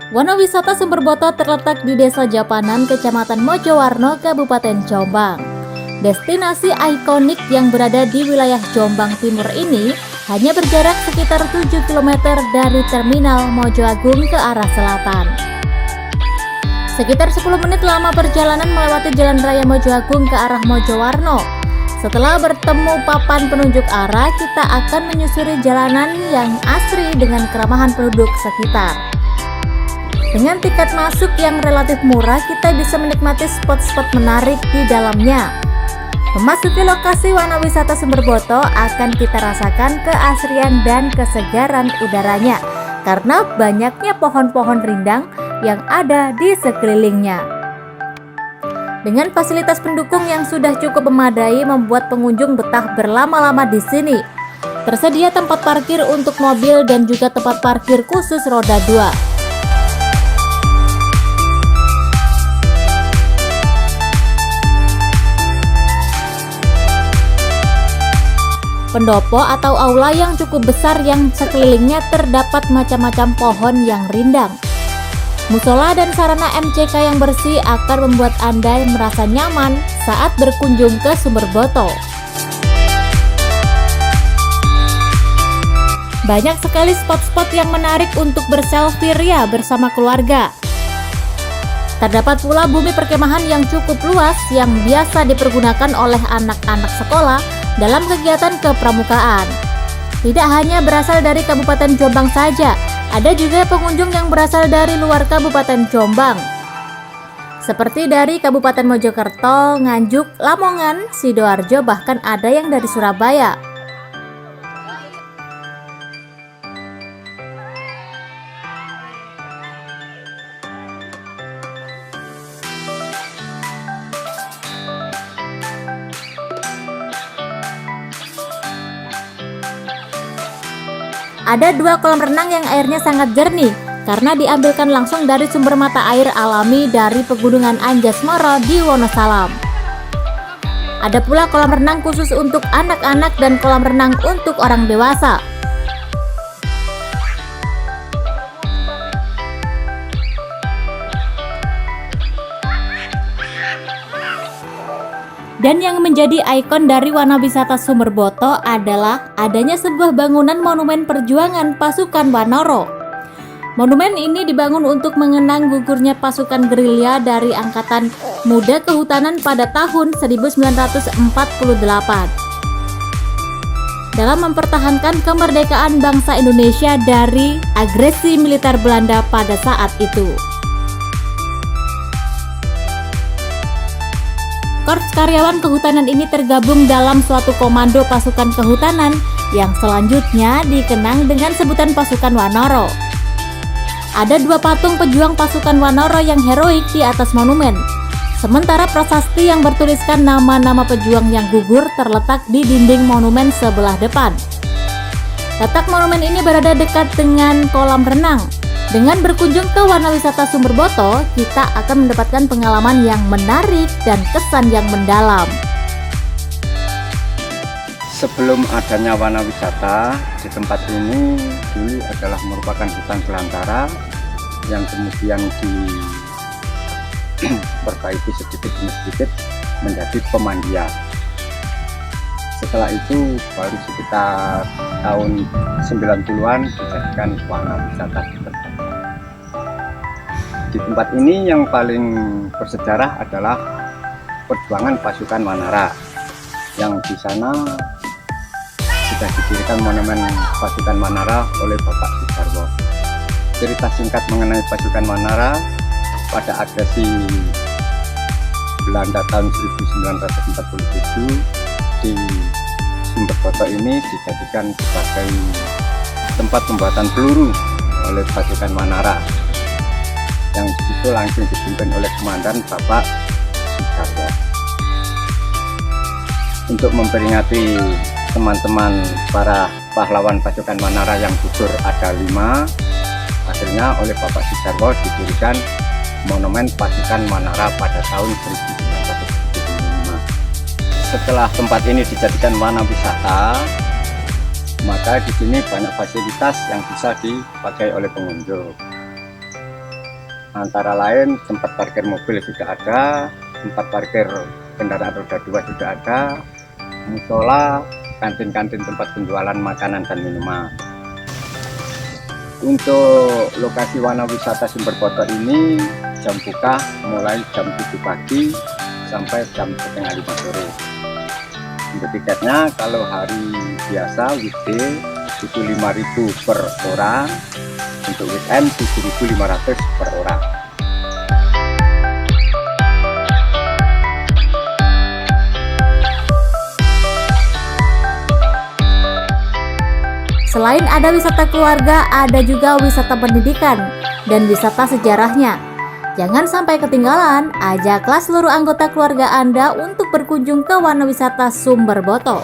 Wana Wisata Sumberboto terletak di Desa Japanan, Kecamatan Mojowarno, Kabupaten Jombang. Destinasi ikonik yang berada di wilayah Jombang Timur ini hanya berjarak sekitar 7 km dari Terminal Mojo Agung ke arah selatan. Sekitar 10 menit lama perjalanan melewati Jalan Raya Mojo Agung ke arah Mojowarno. Setelah bertemu papan penunjuk arah, kita akan menyusuri jalanan yang asri dengan keramahan penduduk sekitar. Dengan tiket masuk yang relatif murah, kita bisa menikmati spot-spot menarik di dalamnya. Memasuki lokasi Wana Wisata Sumberboto akan kita rasakan keasrian dan kesegaran udaranya karena banyaknya pohon-pohon rindang yang ada di sekelilingnya. Dengan fasilitas pendukung yang sudah cukup memadai membuat pengunjung betah berlama-lama di sini. Tersedia tempat parkir untuk mobil dan juga tempat parkir khusus roda 2. Pendopo atau aula yang cukup besar yang sekelilingnya terdapat macam-macam pohon yang rindang. Musola dan sarana MCK yang bersih akan membuat Anda merasa nyaman saat berkunjung ke Sumberboto. Banyak sekali spot-spot yang menarik untuk berselfie ria bersama keluarga. Terdapat pula bumi perkemahan yang cukup luas yang biasa dipergunakan oleh anak-anak sekolah dalam kegiatan kepramukaan. Tidak hanya berasal dari Kabupaten Jombang saja, ada juga pengunjung yang berasal dari luar Kabupaten Jombang. Seperti dari Kabupaten Mojokerto, Nganjuk, Lamongan, Sidoarjo, bahkan ada yang dari Surabaya. Ada 2 kolam renang yang airnya sangat jernih karena diambilkan langsung dari sumber mata air alami dari Pegunungan Anjasmara di Wonosalam. Ada pula kolam renang khusus untuk anak-anak dan kolam renang untuk orang dewasa. Dan yang menjadi ikon dari Wana Wisata Sumberboto adalah adanya sebuah bangunan monumen perjuangan pasukan Wanoro. Monumen ini dibangun untuk mengenang gugurnya pasukan gerilya dari Angkatan Muda Kehutanan pada tahun 1948 dalam mempertahankan kemerdekaan bangsa Indonesia dari agresi militer Belanda pada saat itu. Korps karyawan kehutanan ini tergabung dalam suatu komando pasukan kehutanan yang selanjutnya dikenang dengan sebutan pasukan Wanoro. Ada 2 patung pejuang pasukan Wanoro yang heroik di atas monumen. Sementara prasasti yang bertuliskan nama-nama pejuang yang gugur terletak di dinding monumen sebelah depan. Letak monumen ini berada dekat dengan kolam renang. Dengan berkunjung ke Wana Wisata Sumberboto, kita akan mendapatkan pengalaman yang menarik dan kesan yang mendalam. Sebelum adanya Wana Wisata, di tempat ini dulu adalah merupakan hutan belantara yang kemudian diperbaiki sedikit demi sedikit menjadi pemandian. Setelah itu baru sekitar tahun 90-an dijadikan Wana Wisata. Di tempat ini yang paling bersejarah adalah perjuangan pasukan Wanara, yang di sana sudah didirikan monumen pasukan Wanara oleh Bapak Sudarwo. Cerita singkat mengenai pasukan Wanara, pada agresi Belanda tahun 1947 di Sumberboto ini dijadikan sebagai tempat pembuatan peluru oleh pasukan Wanara, yang disitu langsung dipimpin oleh Komandan Bapak Sudarwo. Untuk memperingati teman-teman para pahlawan pasukan Wanara yang gugur ada 5, akhirnya oleh Bapak Sudarwo didirikan monumen pasukan Wanara pada tahun 1975. Setelah tempat ini dijadikan Wana Wisata, maka di sini banyak fasilitas yang bisa dipakai oleh pengunjung. Antara lain tempat parkir mobil sudah ada, tempat parkir kendaraan roda 2 sudah ada, musola, kantin-kantin tempat penjualan makanan dan minuman. Untuk lokasi Wana Wisata Sumber Boto ini jam buka mulai jam 7 pagi sampai jam setengah 5 sore. Untuk tiketnya kalau hari biasa weekday itu 5.000 per orang, untuk weekend 7.500 per orang. Selain ada wisata keluarga, ada juga wisata pendidikan dan wisata sejarahnya. Jangan sampai ketinggalan, ajaklah seluruh anggota keluarga Anda untuk berkunjung ke Wana Wisata Sumber Boto.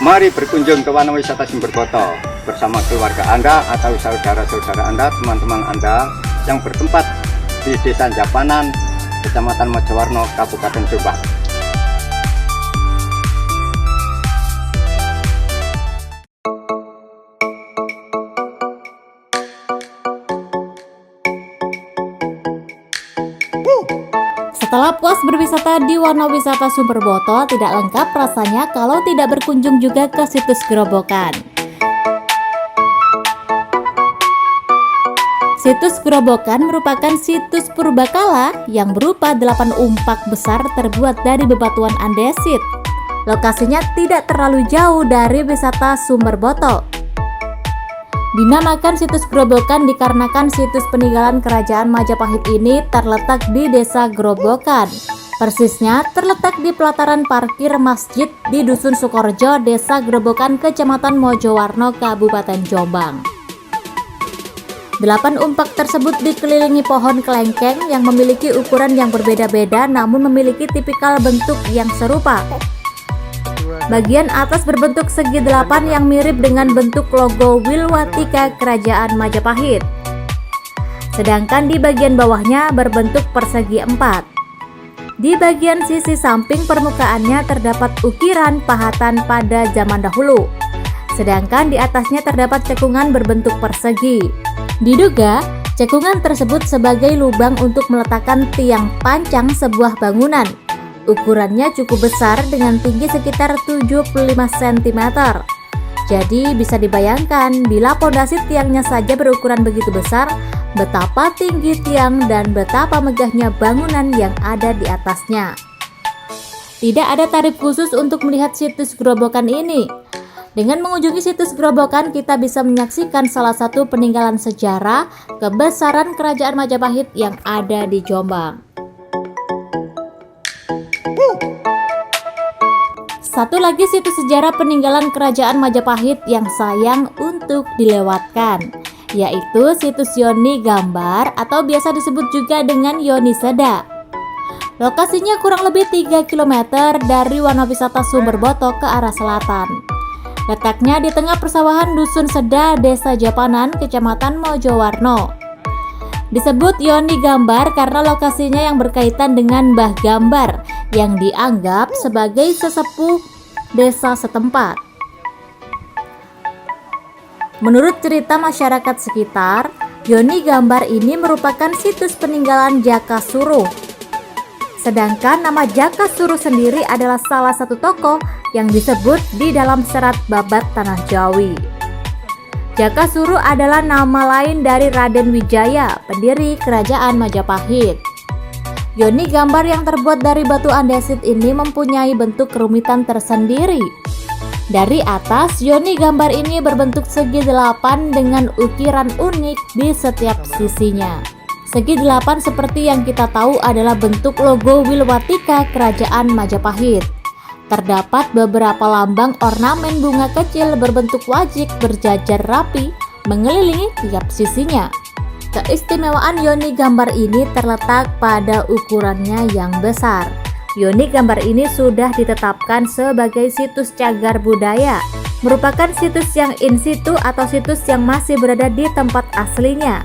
Mari berkunjung ke Wana Wisata Sumber Boto bersama keluarga Anda atau saudara-saudara Anda, teman-teman Anda yang bertempat di Desa Japanan, Kecamatan Mojowarno, Kabupaten Jombang. Setelah puas berwisata di Wana Wisata Sumber Boto, tidak lengkap rasanya kalau tidak berkunjung juga ke situs Gerobokan. Situs Gerobokan merupakan situs purbakala yang berupa 8 umpak besar terbuat dari bebatuan andesit. Lokasinya tidak terlalu jauh dari wisata Sumber Boto. Dinamakan situs Gerobokan dikarenakan situs peninggalan kerajaan Majapahit ini terletak di Desa Gerobokan. Persisnya terletak di pelataran parkir masjid di Dusun Sukorjo, Desa Gerobokan, Kecamatan Mojowarno, Kabupaten Jombang. 8 umpak tersebut dikelilingi pohon kelengkeng yang memiliki ukuran yang berbeda-beda namun memiliki tipikal bentuk yang serupa. Bagian atas berbentuk segi 8 yang mirip dengan bentuk logo Wilwatika Kerajaan Majapahit. Sedangkan di bagian bawahnya berbentuk persegi 4. Di bagian sisi samping permukaannya terdapat ukiran pahatan pada zaman dahulu. Sedangkan di atasnya terdapat cekungan berbentuk persegi. Diduga, cekungan tersebut sebagai lubang untuk meletakkan tiang pancang sebuah bangunan. Ukurannya cukup besar dengan tinggi sekitar 75 cm. Jadi bisa dibayangkan bila pondasi tiangnya saja berukuran begitu besar, betapa tinggi tiang dan betapa megahnya bangunan yang ada di atasnya. Tidak ada tarif khusus untuk melihat situs Gerobokan ini. Dengan mengunjungi situs Gerobokan, kita bisa menyaksikan salah satu peninggalan sejarah kebesaran Kerajaan Majapahit yang ada di Jombang. Satu lagi situs sejarah peninggalan Kerajaan Majapahit yang sayang untuk dilewatkan, yaitu situs Yoni Gambar atau biasa disebut juga dengan Yoni Seda. Lokasinya kurang lebih 3 km dari Wana Wisata Sumber Boto ke arah selatan. Letaknya di tengah persawahan Dusun Seda, Desa Japanan, Kecamatan Mojowarno. Disebut Yoni Gambar karena lokasinya yang berkaitan dengan Mbah Gambar yang dianggap sebagai sesepuh desa setempat. Menurut cerita masyarakat sekitar, Yoni Gambar ini merupakan situs peninggalan Jaka Suruh. Sedangkan nama Jaka Suruh sendiri adalah salah satu tokoh yang disebut di dalam serat Babat Tanah Jawi. Jaka Suruh adalah nama lain dari Raden Wijaya, pendiri Kerajaan Majapahit. Yoni Gambar yang terbuat dari batu andesit ini mempunyai bentuk kerumitan tersendiri. Dari atas, Yoni Gambar ini berbentuk segi 8 dengan ukiran unik di setiap sisinya. Segi 8 seperti yang kita tahu adalah bentuk logo Wilwatika Kerajaan Majapahit. Terdapat beberapa lambang ornamen bunga kecil berbentuk wajik berjajar rapi mengelilingi tiap sisinya. Keistimewaan Yoni Gambar ini terletak pada ukurannya yang besar. Yoni Gambar ini sudah ditetapkan sebagai situs cagar budaya, merupakan situs yang in situ atau situs yang masih berada di tempat aslinya.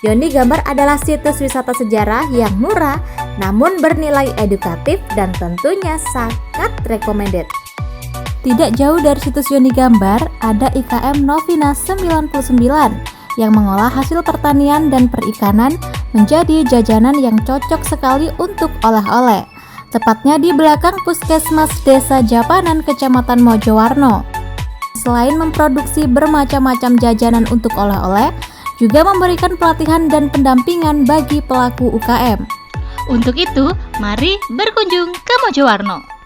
Yoni Gambar adalah situs wisata sejarah yang murah namun bernilai edukatif dan tentunya sangat recommended. Tidak jauh dari situs Yoni Gambar, ada IKM Novina 99 yang mengolah hasil pertanian dan perikanan menjadi jajanan yang cocok sekali untuk oleh-oleh. Tepatnya di belakang Puskesmas Desa Japanan, Kecamatan Mojowarno. Selain memproduksi bermacam-macam jajanan untuk oleh-oleh, juga memberikan pelatihan dan pendampingan bagi pelaku UKM. Untuk itu, mari berkunjung ke Mojowarno.